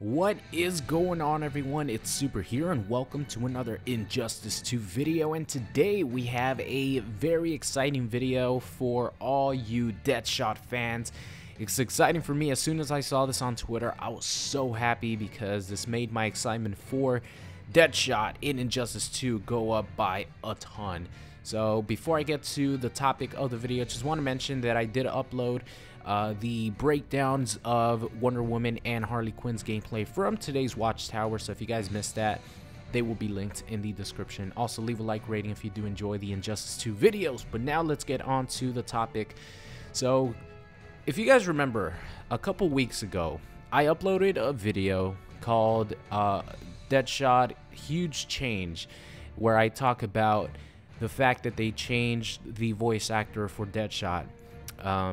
What is going on, everyone? It's Super here and welcome to another Injustice 2 video, and today we have a very exciting video for all you Deadshot fans. It's exciting for me. As soon as I saw this on Twitter, I was so happy because this made my excitement for Deadshot in Injustice 2 go up by a ton. So before I get to the topic of the video, just want to mention that I did upload the breakdowns of Wonder Woman and Harley Quinn's gameplay from today's Watchtower, so if you guys missed that, they will be linked in the description. Also, leave a like rating if you do enjoy the Injustice 2 videos. But now let's get on to the topic. So if you guys remember, a couple weeks ago I uploaded a video called Deadshot Huge Change, where I talk about the fact that they changed the voice actor for Deadshot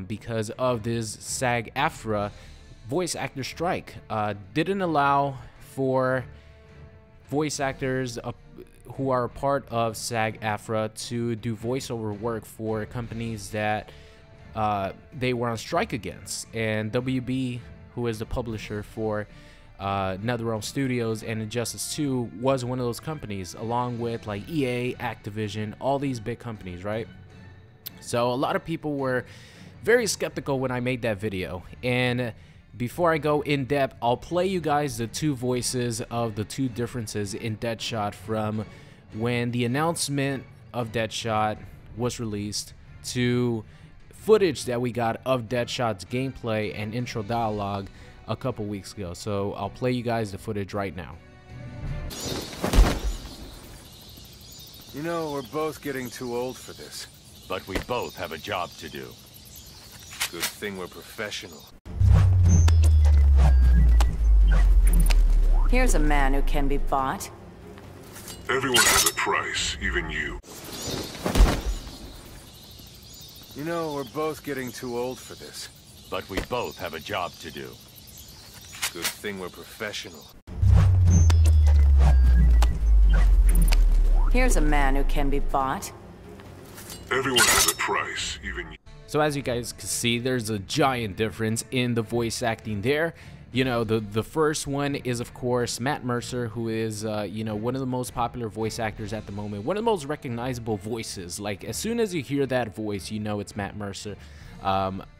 because of this SAG-AFTRA voice actor strike. Didn't allow for voice actors who are a part of SAG-AFTRA to do voiceover work for companies that they were on strike against. And WB, who is the publisher for NetherRealm Studios and Injustice 2, was one of those companies, along with like EA, Activision, all these big companies, right? So a lot of people were very skeptical when I made that video, and before I go in depth, I'll play you guys the two voices of the two differences in Deadshot from when the announcement of Deadshot was released to footage that we got of Deadshot's gameplay and intro dialogue a couple weeks ago. So I'll play you guys the footage right now. You know, we're both getting too old for this. But we both have a job to do. Good thing we're professional. Here's a man who can be bought. Everyone has a price, even you. You know, we're both getting too old for this. But we both have a job to do. Good thing we're professional. Here's a man who can be bought. Everyone has a price, even you. So as you guys can see, there's a giant difference in the voice acting there. You know, the first one is, of course, Matt Mercer, who is, you know, one of the most popular voice actors at the moment. One of the most recognizable voices. Like, as soon as you hear that voice, you know it's Matt Mercer.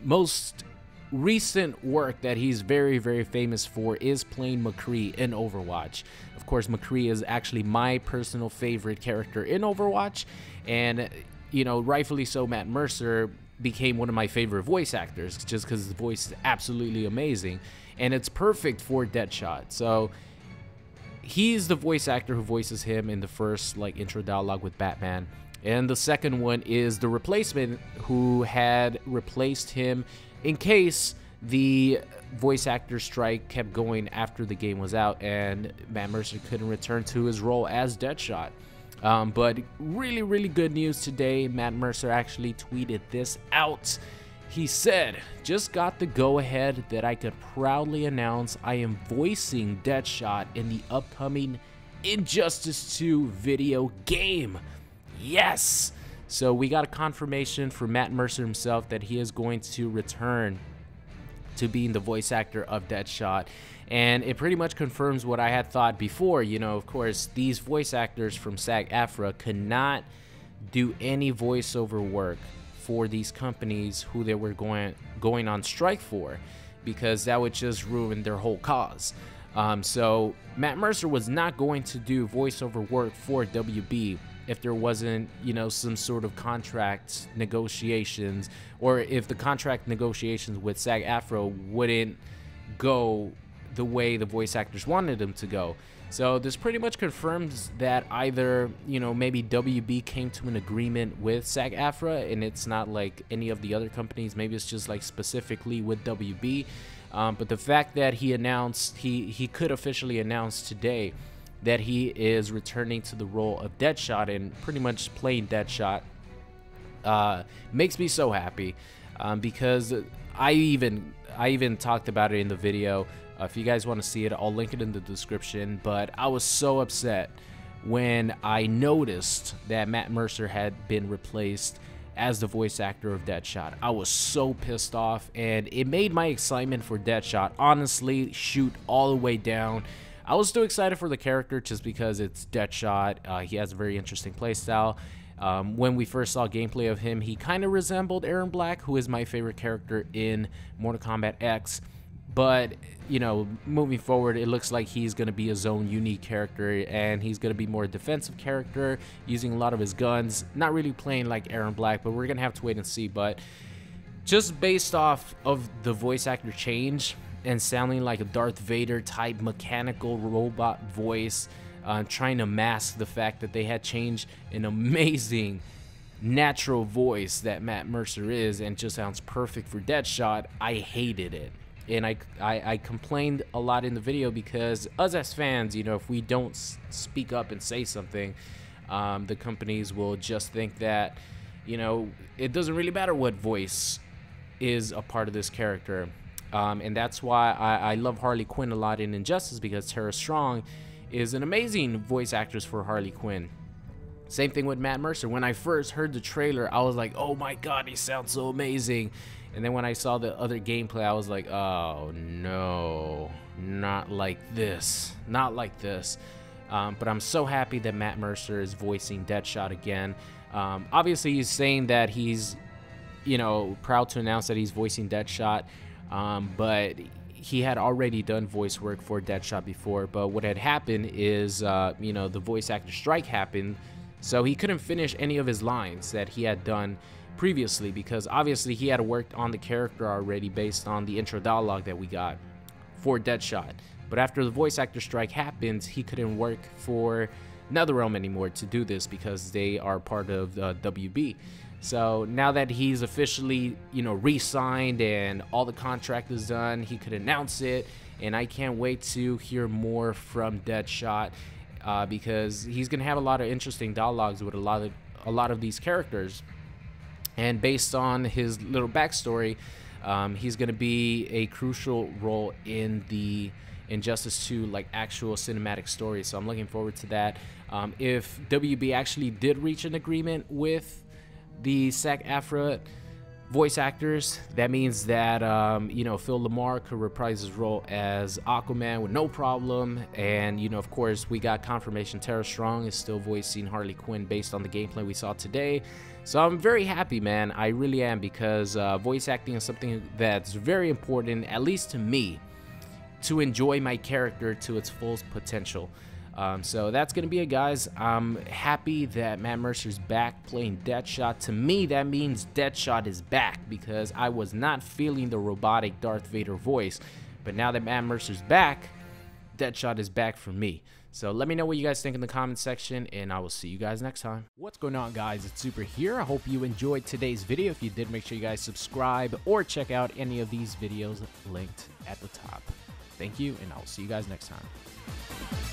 Most recent work that he's very, very famous for is playing McCree in Overwatch. Of course, McCree is actually my personal favorite character in Overwatch. And, you know, rightfully so, Matt Mercer became one of my favorite voice actors just because his voice is absolutely amazing, and it's perfect for Deadshot. So he's the voice actor who voices him in the first like intro dialogue with Batman, and the second one is the replacement who had replaced him in case the voice actor strike kept going after the game was out and Matt Mercer couldn't return to his role as Deadshot. But really good news today. Matt Mercer actually tweeted this out. He said, "Just got the go-ahead that I could proudly announce I am voicing Deadshot in the upcoming Injustice 2 video game." Yes! So we got a confirmation from Matt Mercer himself that he is going to return to being the voice actor of Deadshot. And it pretty much confirms what I had thought before. You know, of course, these voice actors from SAG-AFTRA could not do any voiceover work for these companies who they were going on strike for, because that would just ruin their whole cause. So Matt Mercer was not going to do voiceover work for WB if there wasn't, you know, some sort of contract negotiations, or if the contract negotiations with SAG-AFTRA wouldn't go the way the voice actors wanted them to go. So this pretty much confirms that either, you know, maybe WB came to an agreement with SAG-AFTRA and it's not like any of the other companies. Maybe it's just like specifically with WB. But the fact that he announced, he could officially announce today that he is returning to the role of Deadshot and pretty much playing Deadshot, makes me so happy, because I even talked about it in the video. If you guys want to see it, I'll link it in the description. But I was so upset when I noticed that Matt Mercer had been replaced as the voice actor of Deadshot. I was so pissed off, and it made my excitement for Deadshot honestly shoot all the way down. I was still excited for the character just because it's Deadshot. He has a very interesting playstyle. When we first saw gameplay of him, he kind of resembled Aaron Black, who is my favorite character in Mortal Kombat X. But, you know, moving forward, it looks like he's going to be his own unique character, and he's going to be more defensive character, using a lot of his guns, not really playing like Aaron Black, but we're going to have to wait and see. But just based off of the voice actor change and sounding like a Darth Vader type mechanical robot voice, trying to mask the fact that they had changed an amazing natural voice that Matt Mercer is and just sounds perfect for Deadshot, I hated it. And I complained a lot in the video because us as fans, you know, if we don't speak up and say something, the companies will just think that, you know, it doesn't really matter what voice is a part of this character. And that's why I love Harley Quinn a lot in Injustice, because Tara Strong is an amazing voice actress for Harley Quinn. Same thing with Matt Mercer. When I first heard the trailer, I was like, oh my god, he sounds so amazing. And then when I saw the other gameplay, I was like, oh no, not like this, not like this. But I'm so happy that Matt Mercer is voicing Deadshot again. Obviously, he's saying that he's, you know, proud to announce that he's voicing Deadshot, but he had already done voice work for Deadshot before. But what had happened is, you know, the voice actor strike happened, so he couldn't finish any of his lines that he had done previously, because obviously he had worked on the character already based on the intro dialogue that we got for Deadshot. But after the voice actor strike happened, he couldn't work for NetherRealm anymore to do this because they are part of WB. So now that he's officially, you know, re-signed and all the contract is done, he could announce it, and I can't wait to hear more from Deadshot, because he's gonna have a lot of interesting dialogues with a lot of these characters. And based on his little backstory, he's going to be a crucial role in the Injustice 2 like actual cinematic story. So I'm looking forward to that. If WB actually did reach an agreement with the SAG-AFTRA voice actors, that means that you know, Phil Lamar could reprise his role as Aquaman with no problem. And you know, of course, we got confirmation Tara Strong is still voicing Harley Quinn based on the gameplay we saw today. So I'm very happy, man. I really am, because voice acting is something that's very important, at least to me, to enjoy my character to its full potential. So that's gonna be it, guys. I'm happy that Matt Mercer's back playing Deadshot. To me, that means Deadshot is back, because I was not feeling the robotic Darth Vader voice. But now that Matt Mercer's back, Deadshot is back for me. So let me know what you guys think in the comment section, and I will see you guys next time. What's going on, guys? It's Super here. I hope you enjoyed today's video. If you did, make sure you guys subscribe or check out any of these videos linked at the top. Thank you, and I'll see you guys next time.